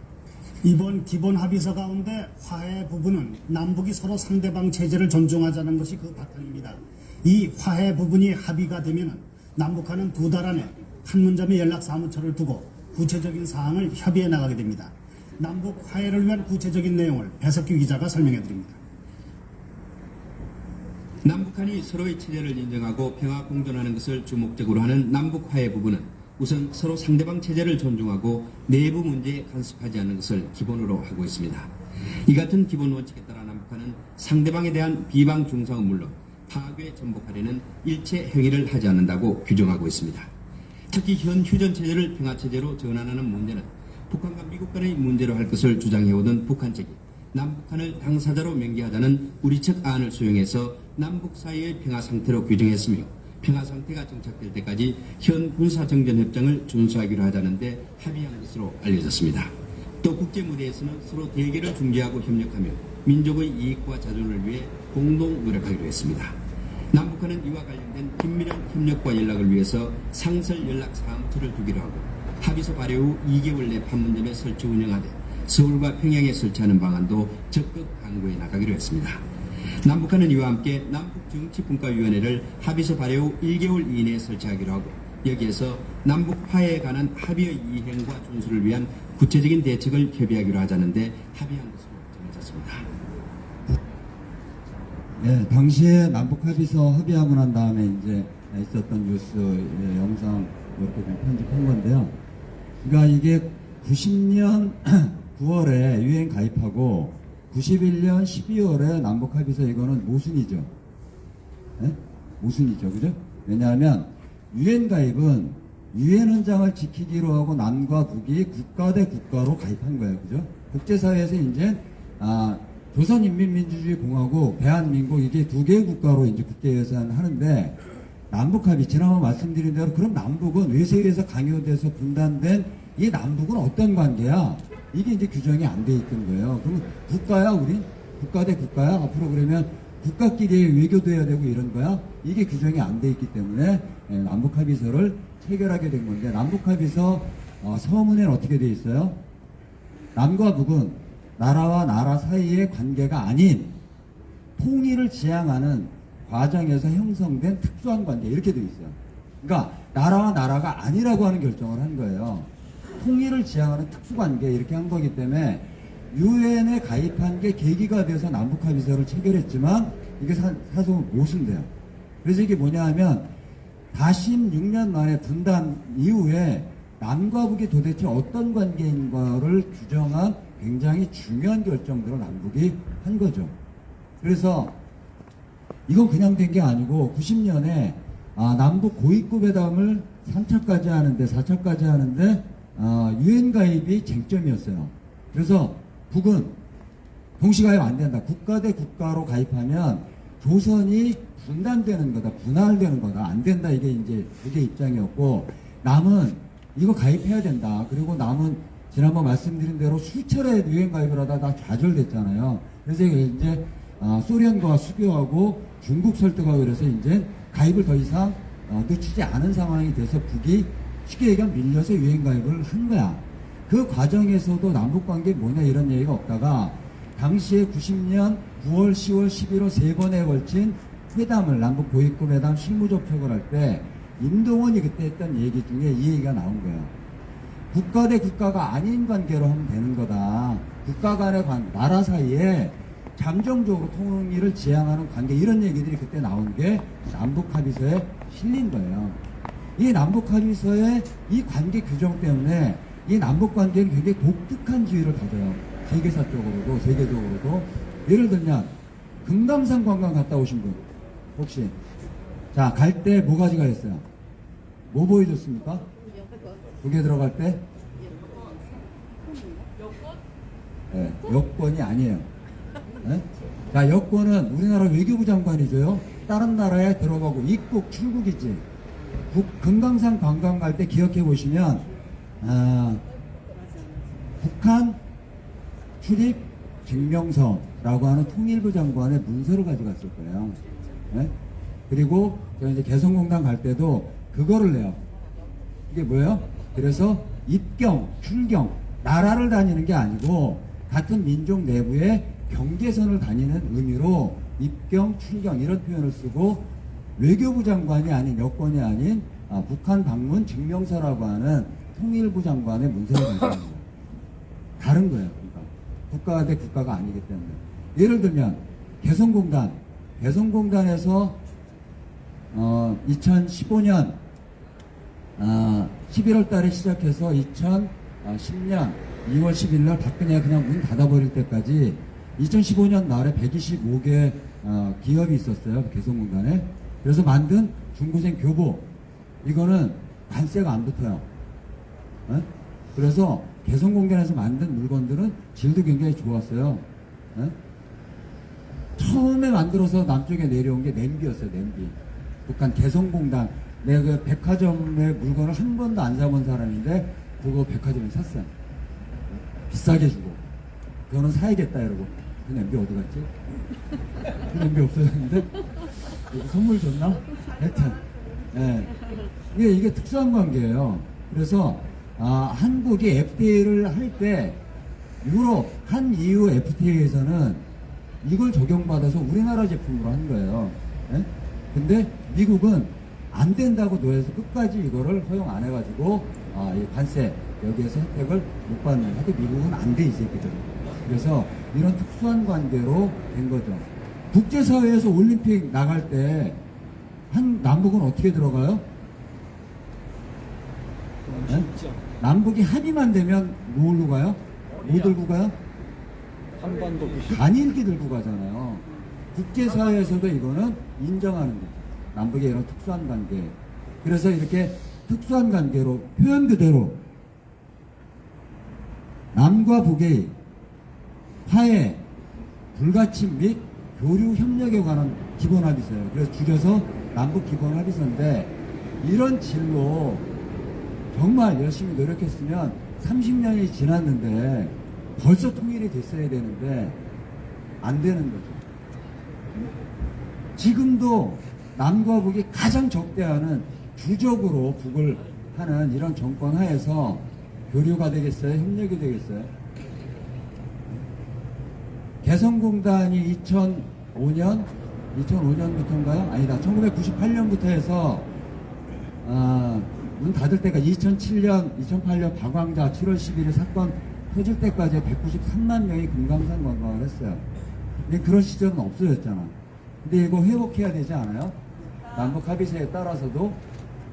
이번 기본 합의서 가운데 화해 부분은 남북이 서로 상대방 체제를 존중하자는 것이 그 바탕입니다. 이 화해 부분이 합의가 되면 남북한은 2달 안에 판문점에 연락사무처를 두고 구체적인 사항을 협의해 나가게 됩니다. 남북 화해를 위한 구체적인 내용을 배석규 기자가 설명해 드립니다. 남북한이 서로의 체제를 인정하고 평화 공존하는 것을 주목적으로 하는 남북 화해 부분은 우선 서로 상대방 체제를 존중하고 내부 문제에 간섭하지 않는 것을 기본으로 하고 있습니다. 이 같은 기본 원칙에 따라 남북한은 상대방에 대한 비방 중상은 물론 파괴 전복하려는 일체 행위를 하지 않는다고 규정하고 있습니다. 특히 현 휴전 체제를 평화 체제로 전환하는 문제는 북한과 미국 간의 문제로 할 것을 주장해오던 북한 측이 남북한을 당사자로 명기하자는 우리 측 안을 수용해서 남북 사이의 평화 상태로 규정했으며 평화 상태가 정착될 때까지 현 군사정전협정을 준수하기로 하자는데 합의한 것으로 알려졌습니다. 또 국제무대에서는 서로 대결을 중재하고 협력하며 민족의 이익과 자존을 위해 공동 노력하기로 했습니다. 남북한은 이와 관련된 긴밀한 협력과 연락을 위해서 상설 연락 사무처를 두기로 하고 합의서 발효 후 2개월 내 판문점에 설치 운영하되 서울과 평양에 설치하는 방안도 적극 강구해 나가기로 했습니다. 남북한은 이와 함께 남북정치분과위원회를 합의서 발효 후 1개월 이내에 설치하기로 하고 여기에서 남북 화해에 관한 합의의 이행과 준수를 위한 구체적인 대책을 협의하기로 하자는데 합의한 것으로 정해졌습니다. 예, 당시에 남북 합의서 합의하고 난 다음에 이제 있었던 뉴스 영상 이렇게 좀 편집한 건데요. 그러니까 이게 90년 9월에 유엔 가입하고 91년 12월에 남북 합의서 이거는 모순이죠. 예? 모순이죠, 그죠? 왜냐하면 유엔 가입은 유엔 헌장을 지키기로 하고 남과 북이 국가 대 국가로 가입한 거예요, 그죠? 국제사회에서 이제 조선인민민주주의공화국, 대한민국 이게 2개의 국가로 이제 국제예산 하는데 남북 합의 지난번 말씀드린 대로 그럼 남북은 외세에서 강요돼서 분단된 이 남북은 어떤 관계야? 이게 이제 규정이 안 돼 있던 거예요. 그럼 국가야, 우린? 국가 대 국가야? 앞으로 그러면 국가끼리 외교도 해야 되고 이런 거야? 이게 규정이 안 돼 있기 때문에 남북 합의서를 체결하게 된 건데 남북 합의서 서문에는 어떻게 돼 있어요? 남과 북은 나라와 나라 사이의 관계가 아닌 통일을 지향하는 과정에서 형성된 특수한 관계 이렇게 돼 있어요. 그러니까 나라와 나라가 아니라고 하는 결정을 한 거예요. 통일을 지향하는 특수관계 이렇게 한 거기 때문에 유엔에 가입한 게 계기가 돼서 남북합의서를 체결했지만 이게 사실 모순돼요. 그래서 이게 뭐냐 하면 다시 6년 만에 분단 이후에 남과 북이 도대체 어떤 관계인가를 규정한 굉장히 중요한 결정들을 남북이 한 거죠. 그래서 이건 그냥 된 게 아니고 90년에 남북 고위급 회담을 3차까지 하는데 4차까지 하는데 유엔 가입이 쟁점이었어요. 그래서 북은 동시가입 안 된다. 국가 대 국가로 가입하면 조선이 분단되는 거다. 분할되는 거다. 안 된다. 이게 이제 북의 입장이었고 남은 이거 가입해야 된다. 그리고 남은 지난번 말씀드린 대로 수차례 유엔 가입을 하다가 좌절됐잖아요. 그래서 이제 소련과 수교하고 중국 설득하고 그래서 이제 가입을 더 이상 늦추지 않은 상황이 돼서 북이 쉽게 얘기하면 밀려서 유엔 가입을 한 거야. 그 과정에서도 남북관계 뭐냐 이런 얘기가 없다가 당시에 90년 9월, 10월, 11월 3번에 걸친 회담을 남북 고위급 회담 실무접촉을 할 때 임동원이 그때 했던 얘기 중에 이 얘기가 나온 거예요. 국가 대 국가가 아닌 관계로 하면 되는 거다. 국가 간의 나라 사이에 잠정적으로 통일을 지향하는 관계 이런 얘기들이 그때 나온 게 남북 합의서에 실린 거예요. 이 남북 합의서의 이 관계 규정 때문에 이 남북 관계는 굉장히 독특한 지위를 가져요. 세계사적으로도 세계적으로도. 예를 들면 금강산 관광 갔다 오신 분 혹시 자 갈 때 뭐 가져가셨어요? 뭐 보여줬습니까? 북에 들어갈 때? 네, 여권이 아니에요. 네? 자, 여권은 우리나라 외교부 장관이 줘요. 다른 나라에 들어가고 입국 출국이지. 금강산 관광 갈 때 기억해 보시면 북한 출입 증명서라고 하는 통일부 장관의 문서를 가져갔을 거예요. 네? 그리고 저 이제 개성공단 갈 때도 그거를 내요. 이게 뭐예요? 그래서 입경, 출경 나라를 다니는 게 아니고 같은 민족 내부의 경계선을 다니는 의미로 입경, 출경 이런 표현을 쓰고 외교부 장관이 아닌 여권이 아닌 북한 방문 증명서라고 하는 통일부 장관의 문서를 발표합니다. 다른 거예요. 그러니까 국가가 대 국가가 아니기 때문에. 예를 들면 개성공단에서 2015년 11월 달에 시작해서 2010년 2월 10일 날 박근혜가 그냥 문 닫아버릴 때까지 2015년 말에 125개 기업이 있었어요. 개성공단에. 그래서 만든 중고생 교보. 이거는 관세가 안 붙어요. 에? 그래서 개성공단에서 만든 물건들은 질도 굉장히 좋았어요. 에? 처음에 만들어서 남쪽에 내려온 게 냄비였어요. 냄비. 북한 개성공단. 내가 그 백화점의 물건을 한 번도 안 사본 사람인데 그거 백화점에 샀어요. 비싸게 주고. 그거는 사야겠다 이러고. 그 냄비 어디 갔지? 그 냄비 없어졌는데 선물 줬나? 하여튼 예. 이게 특수한 관계예요. 그래서 한국이 FTA를 할 때 유럽 한 EU FTA에서는 이걸 적용받아서 우리나라 제품으로 한 거예요. 예? 근데 미국은 안 된다고 노해서 끝까지 이거를 허용 안 해가지고 이 관세 여기에서 혜택을 못 받는. 하여튼 미국은 안 돼 이 새끼들. 그래서 이런 특수한 관계로 된 거죠. 국제사회에서 올림픽 나갈 때 남북은 어떻게 들어가요? 네? 남북이 합의만 되면 뭘로 가요? 뭐 들고 가요? 단일기 들고 가잖아요. 국제사회에서도 이거는 인정하는 거죠. 남북의 이런 특수한 관계. 그래서 이렇게 특수한 관계로 표현 그대로 남과 북의 화해, 불가침 및 교류 협력에 관한 기본합의서예요. 그래서 줄여서 남북 기본합의서인데 이런 질로 정말 열심히 노력했으면 30년이 지났는데 벌써 통일이 됐어야 되는데 안 되는 거죠. 지금도 남과 북이 가장 적대하는 주적으로 북을 하는 이런 정권 하에서 교류가 되겠어요? 협력이 되겠어요? 개성공단이 2005년부터인가요? 아니다. 1998년부터 해서 문 닫을 때까지 2007년, 2008년 박왕자 7월 11일 사건 터질 때까지 193만 명이 금강산 관광을 했어요. 근데 그런 시절은 없어졌잖아. 근데 이거 회복해야 되지 않아요? 남북 합의서에 따라서도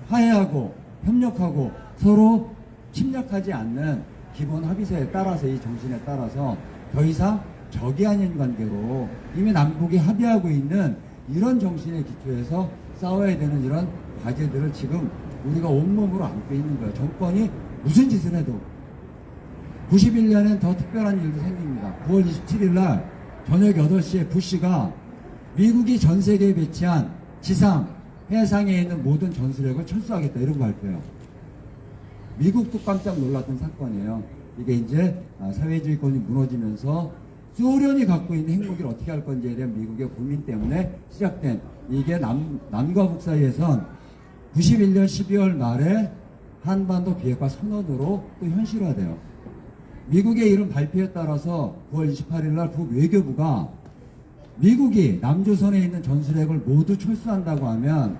화해하고 협력하고 서로 침략하지 않는 기본 합의서에 따라서 이 정신에 따라서 더 이상 적이 아닌 관계로 이미 남북이 합의하고 있는 이런 정신에 기초해서 싸워야 되는 이런 과제들을 지금 우리가 온몸으로 안고 있는 거예요. 정권이 무슨 짓을 해도. 91년엔 더 특별한 일도 생깁니다. 9월 27일 날 저녁 8시에 부시가 미국이 전 세계에 배치한 지상, 해상에 있는 모든 전술핵을 철수하겠다 이런 거 발표해요. 미국도 깜짝 놀랐던 사건이에요. 이게 이제 사회주의권이 무너지면서 소련이 갖고 있는 핵무기를 어떻게 할 건지에 대한 미국의 고민 때문에 시작된 이게 남과 북 사이에선 91년 12월 말에 한반도 비핵화 선언으로 또 현실화돼요. 미국의 이런 발표에 따라서 9월 28일 날 북 외교부가 미국이 남조선에 있는 전술핵을 모두 철수한다고 하면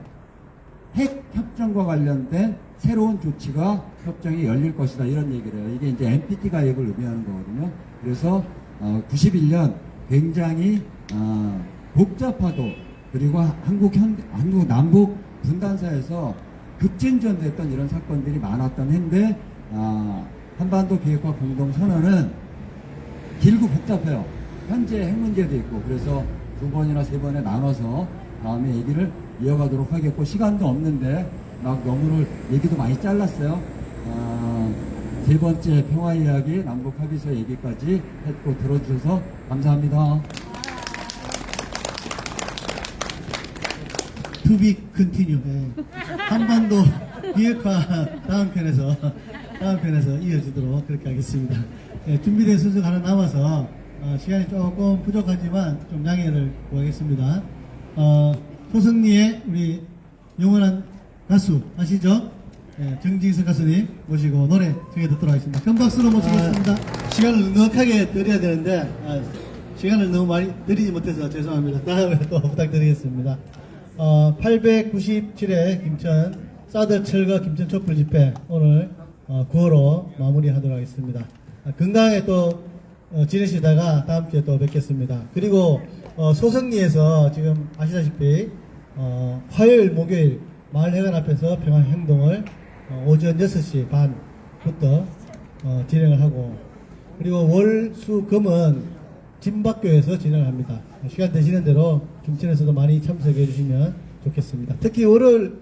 핵 협정과 관련된 새로운 조치가 협정이 열릴 것이다 이런 얘기를 해요. 이게 이제 NPT 가입을 의미하는 거거든요. 그래서 91년 굉장히 복잡하도 그리고 한국 남북 분단사에서 급진전됐던 이런 사건들이 많았던 해인데 한반도 비핵화 공동선언은 길고 복잡해요. 현재 핵 문제도 있고 그래서 2번이나 3번에 나눠서 다음에 얘기를 이어가도록 하겠고 시간도 없는데 막 너무 얘기도 많이 잘랐어요. 3번째 평화 이야기 남북 합의서 얘기까지 했고 들어주셔서 감사합니다. To be continue. 네. 한반도 비핵화 다음 편에서 이어지도록 그렇게 하겠습니다. 네, 준비된 순서가 하나 남아서 시간이 조금 부족하지만 좀 양해를 구하겠습니다. 소승리의 우리 영원한 가수 아시죠? 정지석 가수님 모시고 노래 정해 듣도록 하겠습니다. 큰 박수로 모시겠습니다. 시간을 넉넉하게 드려야 되는데 시간을 너무 많이 드리지 못해서 죄송합니다. 다음에 또 부탁드리겠습니다. 897회 김천 사드 철거 김천 촛불 집회 오늘 9호로 마무리하도록 하겠습니다. 건강하게 또 지내시다가 다음 주에 또 뵙겠습니다. 그리고 소성리에서 지금 아시다시피 화요일 목요일 마을회관 앞에서 평화행동을 오전 6시 반부터 진행을 하고 그리고 월, 수, 금은 진박교에서 진행을 합니다. 시간 되시는 대로 김천에서도 많이 참석해 주시면 좋겠습니다. 특히 월요일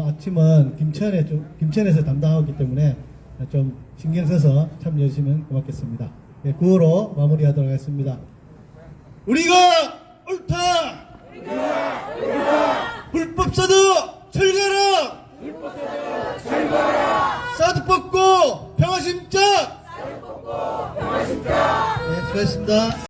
아침은 김천에서 담당하기 때문에 좀 신경 써서 참여해 주시면 고맙겠습니다. 9호로 마무리하도록 하겠습니다. 우리가 옳다! 불법 사드 철거하라! 사드 뽑고 평화 심자! 네, 수고하셨습니다.